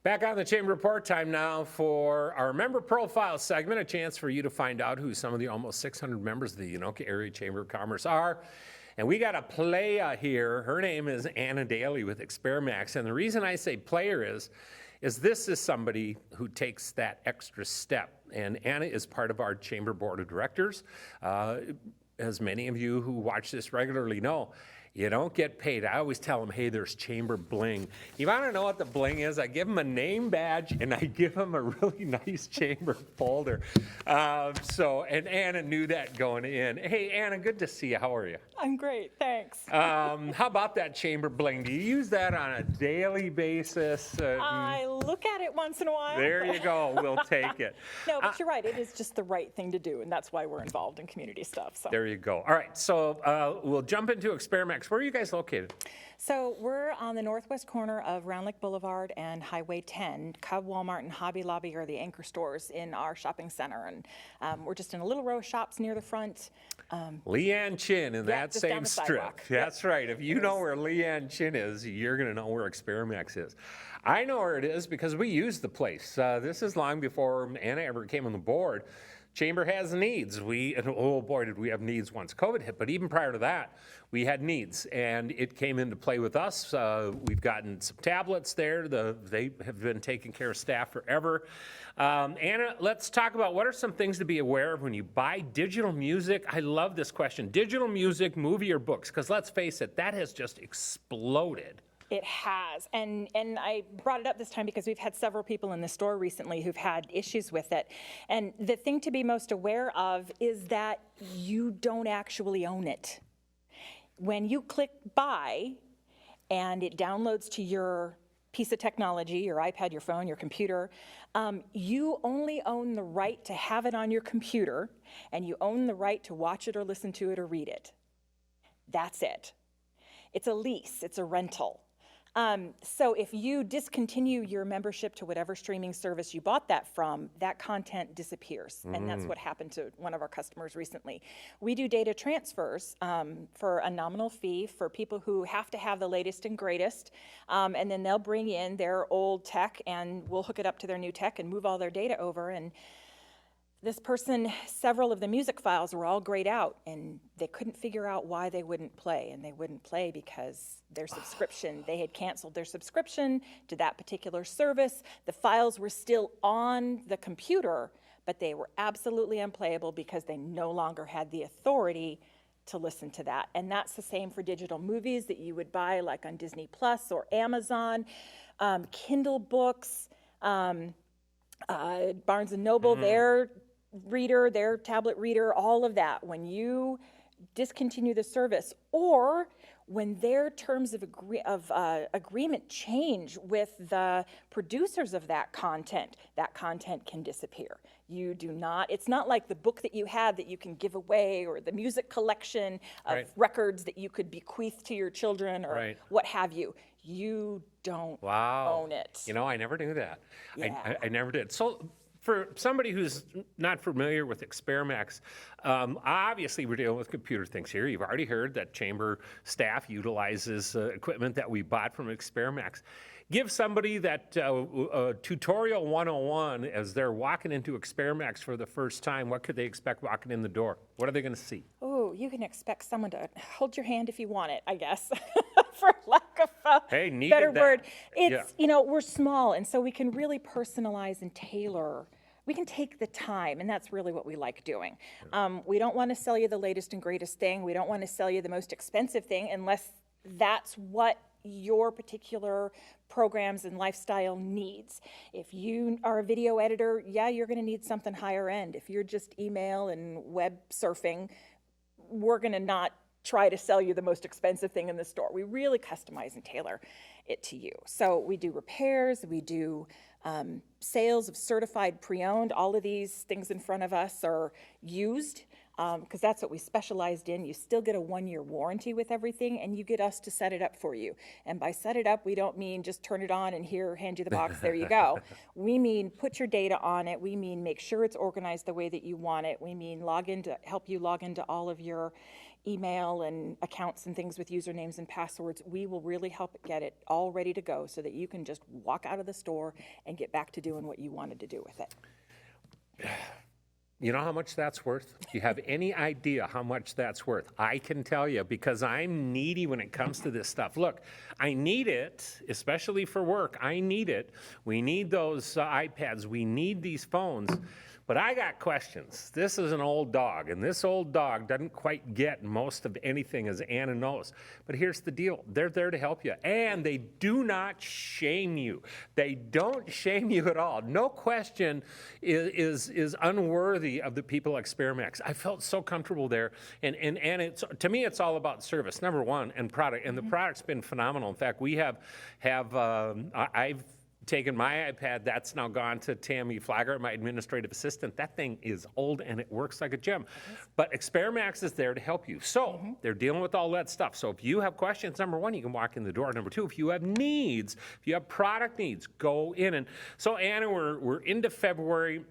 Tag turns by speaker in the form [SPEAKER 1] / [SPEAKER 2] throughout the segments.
[SPEAKER 1] Back on the Chamber Report, time now for our member profile segment, a chance for you to find out who some of the almost 600 members of the Anoka Area Chamber of Commerce are. And we got a player here. Her name is Anna Dailey with Experimax. And the reason I say player is this is somebody who takes that extra step. And Anna is part of our Chamber Board of Directors. As many of you who watch this regularly know, you don't get paid. I always tell them, hey, there's Chamber Bling. You want to know what the bling is? I give them a name badge and I give them a really nice Chamber folder. And Anna knew that going in. Hey, Anna, good to see you. How are you?
[SPEAKER 2] I'm great, thanks.
[SPEAKER 1] How about that Chamber Bling? Do you use that on a daily basis?
[SPEAKER 2] I look at it once in a while.
[SPEAKER 1] There you go. We'll take it.
[SPEAKER 2] No, but you're right. It is just the right thing to do, and that's why we're involved in community stuff. So.
[SPEAKER 1] There you go. All right, so we'll jump into Experimax. Where are you guys located?
[SPEAKER 2] So we're on the northwest corner of Round Lake Boulevard and Highway 10. Cub, Walmart, and Hobby Lobby are the anchor stores in our shopping center. And we're just in a little row of shops near the front.
[SPEAKER 1] Leanne Chin in that same strip. That's right. If you know where Leanne Chin is, you're going to know where Experimax is. I know where it is because we use the place. This is long before Anna ever came on the board. Chamber has needs. And oh boy, did we have needs once COVID hit, but even prior to that, we had needs, and it came into play with us. We've gotten some tablets there. They have been taking care of staff forever. Anna, let's talk about what are some things to be aware of when you buy digital music. I love this question. Digital music, movie, or books, because let's face it, that has just exploded.
[SPEAKER 2] It has, and I brought it up this time because we've had several people in the store recently who've had issues with it. And the thing to be most aware of is that you don't actually own it. When you click buy and it downloads to your piece of technology, your iPad, your phone, your computer, you only own the right to have it on your computer, and you own the right to watch it or listen to it or read it. That's it. It's a lease, it's a rental. So if you discontinue your membership to whatever streaming service you bought that from, that content disappears. And that's what happened to one of our customers recently. We do data transfers for a nominal fee for people who have to have the latest and greatest. And then they'll bring in their old tech and we'll hook it up to their new tech and move all their data over. And this person, several of the music files were all grayed out, and they couldn't figure out why they wouldn't play. And they wouldn't play because their subscription, they had canceled their subscription to that particular service. The files were still on the computer, but they were absolutely unplayable because they no longer had the authority to listen to that. And that's the same for digital movies that you would buy like on Disney Plus or Amazon, Kindle books, Barnes & Noble, their reader, their tablet reader, all of that. When you discontinue the service, or when their terms of agreement change with the producers of that content can disappear. You do not, it's not like the book that you had that you can give away, or the music collection of records that you could bequeath to your children, or what have you. You don't own it.
[SPEAKER 1] You know, I never knew that.
[SPEAKER 2] Yeah.
[SPEAKER 1] I never did. So for somebody who's not familiar with Experimax, obviously we're dealing with computer things here. You've already heard that Chamber staff utilizes equipment that we bought from Experimax. Give somebody that tutorial 101 as they're walking into Experimax for the first time. What could they expect walking in the door? What are they going to see?
[SPEAKER 2] Oh, you can expect someone to hold your hand if you want it, I guess, for lack of a better word. It's, you know, we're small, and so we can really personalize and tailor. We can take the time, and that's really what we like doing. We don't want to sell you the latest and greatest thing. We don't want to sell you the most expensive thing unless that's what your particular programs and lifestyle needs. If you are a video editor, yeah, you're going to need something higher end. If you're just email and web surfing, we're going to not try to sell you the most expensive thing in the store. We really customize and tailor it to you. So we do repairs, we do sales of certified pre-owned. All of these things in front of us are used because that's what we specialized in. You still get a 1-year warranty with everything, and you get us to set it up for you. And by set it up, we don't mean just turn it on and here, hand you the box, there you go. We mean put your data on it. We mean make sure it's organized the way that you want it. We mean help you log into all of your email and accounts and things with usernames and passwords, we will really help get it all ready to go so that you can just walk out of the store and get back to doing what you wanted to do with it.
[SPEAKER 1] You know how much that's worth? Do you have any idea how much that's worth? I can tell you because I'm needy when it comes to this stuff. Look, I need it, especially for work. I need it. We need those iPads. We need these phones. But I got questions. This is an old dog, and this old dog doesn't quite get most of anything, as Anna knows. But here's the deal. They're there to help you, and they do not shame you. They don't shame you at all. No question is unworthy of the people at Experimax. I felt so comfortable there, and it's, to me, it's all about service, number one, and product. And the product's been phenomenal. In fact, we I've taken my iPad, that's now gone to Tammy Flagger, my administrative assistant. That thing is old and it works like a gem. But Experimax is there to help you. So they're dealing with all that stuff. So if you have questions, number one, you can walk in the door. Number two, if you have needs, if you have product needs, go in. And so Anna, we're into February.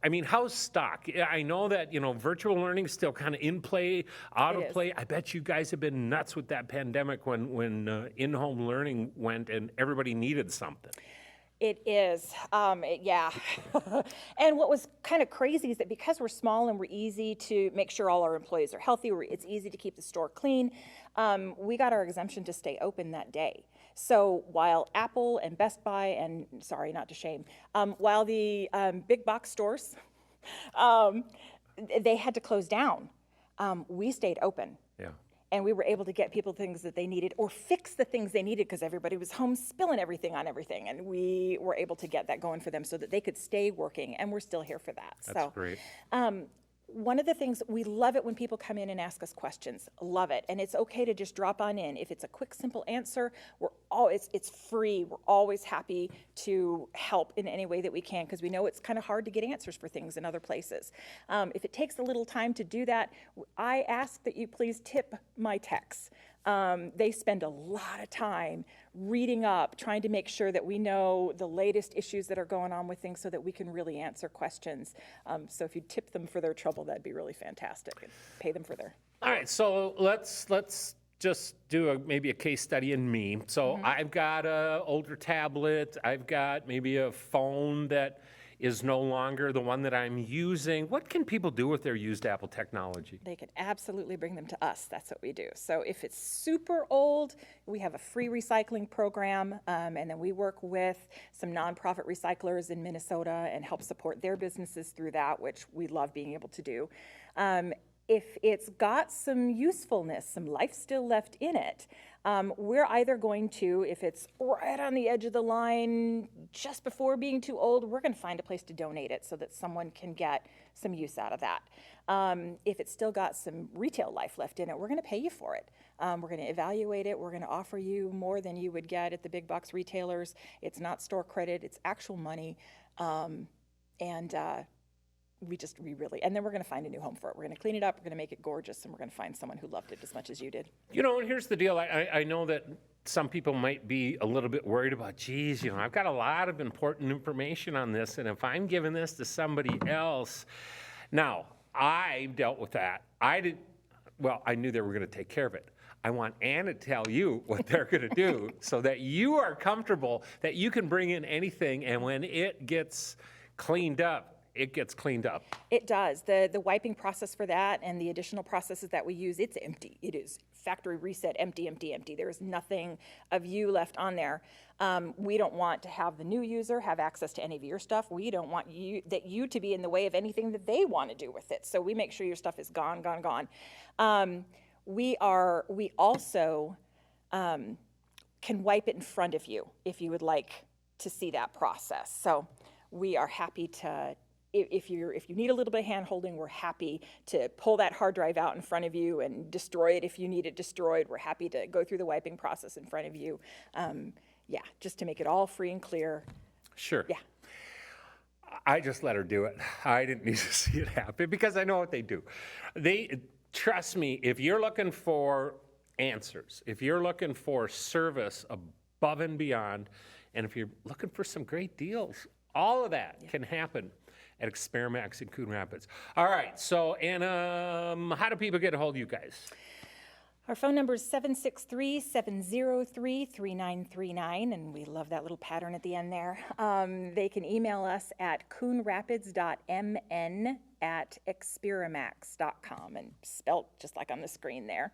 [SPEAKER 1] I mean, how's stock? I know that, virtual learning is still kind of in play, out of play. I bet you guys have been nuts with that pandemic when in-home learning went and everybody needed something.
[SPEAKER 2] It is, yeah. And what was kind of crazy is that because we're small and we're easy to make sure all our employees are healthy, it's easy to keep the store clean, we got our exemption to stay open that day. So while Apple and Best Buy and, sorry, not to shame, while the big box stores, they had to close down, we stayed open.
[SPEAKER 1] Yeah.
[SPEAKER 2] And we were able to get people things that they needed or fix the things they needed because everybody was home spilling everything on everything. And we were able to get that going for them so that they could stay working. And we're still here for that.
[SPEAKER 1] That's great.
[SPEAKER 2] One of the things, we love it when people come in and ask us questions. Love it. And it's okay to just drop on in. If it's a quick, simple answer, it's free. We're always happy to help in any way that we can because we know it's kind of hard to get answers for things in other places. If it takes a little time to do that, I ask that you please tip my techs. They spend a lot of time reading up, trying to make sure that we know the latest issues that are going on with things so that we can really answer questions. So if you tip them for their trouble, that'd be really fantastic. And pay them for their...
[SPEAKER 1] All right, so let's just do maybe a case study in me. So I've got an older tablet. I've got maybe a phone that is no longer the one that I'm using. What can people do with their used Apple technology?
[SPEAKER 2] They could absolutely bring them to us. That's what we do. So if it's super old, we have a free recycling program, and then we work with some nonprofit recyclers in Minnesota and help support their businesses through that, which we love being able to do. If it's got some usefulness, some life still left in it, we're either going to, if it's right on the edge of the line, just before being too old, we're going to find a place to donate it so that someone can get some use out of that. If it's still got some retail life left in it, we're going to pay you for it. We're going to evaluate it. We're going to offer you more than you would get at the big box retailers. It's not store credit, it's actual money. And then we're going to find a new home for it. We're going to clean it up, we're going to make it gorgeous, and we're going to find someone who loved it as much as you did.
[SPEAKER 1] And here's the deal. I know that some people might be a little bit worried about, geez, I've got a lot of important information on this, and if I'm giving this to somebody else. Now, I dealt with that. I knew they were going to take care of it. I want Anna to tell you what they're going to do so that you are comfortable that you can bring in anything, and when it gets cleaned up, it gets cleaned up.
[SPEAKER 2] It does. The wiping process for that and the additional processes that we use, it's empty. It is factory reset, empty, empty, empty. There is nothing of you left on there. We don't want to have the new user have access to any of your stuff. We don't want you to be in the way of anything that they want to do with it. So we make sure your stuff is gone, gone, gone. We also can wipe it in front of you if you would like to see that process. So we are happy to, if you need a little bit of hand holding, we're happy to pull that hard drive out in front of you and destroy it if you need it destroyed. We're happy to go through the wiping process in front of you. Just to make it all free and clear.
[SPEAKER 1] Sure.
[SPEAKER 2] Yeah.
[SPEAKER 1] I just let her do it. I didn't need to see it happen because I know what they do. Trust me, if you're looking for answers, if you're looking for service above and beyond, and if you're looking for some great deals, all of that can happen at Experimax in Coon Rapids. All right, so Anna, how do people get a hold of you guys?
[SPEAKER 2] Our phone number is 763-703-3939, and we love that little pattern at the end there. They can email us at coonrapids.mn@experimax.com, and spelled just like on the screen there.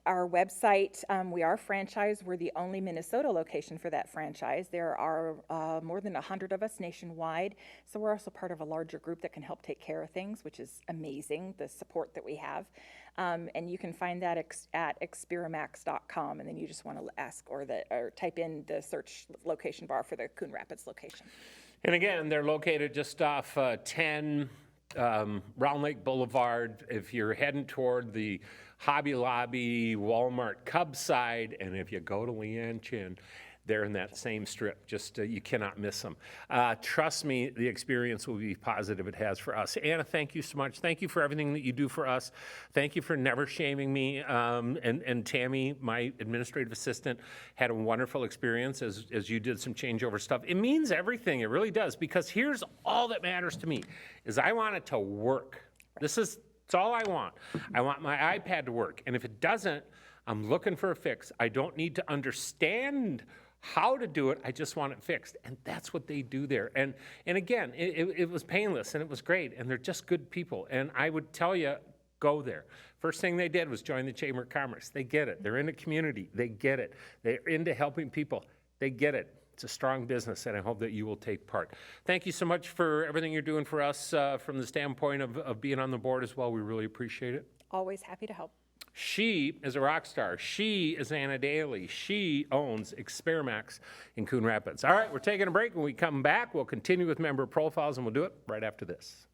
[SPEAKER 2] Our website, we are franchised. We're the only Minnesota location for that franchise. There are more than 100 of us nationwide, so we're also part of a larger group that can help take care of things, which is amazing, the support that we have. And you can find that at experimax.com, and then you just want to ask or type in the search location bar for the Coon Rapids location.
[SPEAKER 1] And again, they're located just off 10 Round Lake Boulevard. If you're heading toward the Hobby Lobby, Walmart, Cub side, and if you go to Leanne Chin, they're in that same strip. Just you cannot miss them. Trust me, the experience will be positive. It has for us. Anna, thank you so much. Thank you for everything that you do for us. Thank you for never shaming me. And Tammy, my administrative assistant, had a wonderful experience as you did some changeover stuff. It means everything. It really does. Because here's all that matters to me, is I want it to work. It's all I want. I want my iPad to work. And if it doesn't, I'm looking for a fix. I don't need to understand how to do it. I just want it fixed. And that's what they do there. And again, it was painless and it was great. And they're just good people. And I would tell you, go there. First thing they did was join the Chamber of Commerce. They get it. They're in the community. They get it. They're into helping people. They get it. It's a strong business, and I hope that you will take part. Thank you so much for everything you're doing for us from the standpoint of being on the board as well. We really appreciate it.
[SPEAKER 2] Always happy to help.
[SPEAKER 1] She is a rock star. She is Anna Dailey. She owns Experimax in Coon Rapids. All right, we're taking a break. When we come back, we'll continue with member profiles, and we'll do it right after this.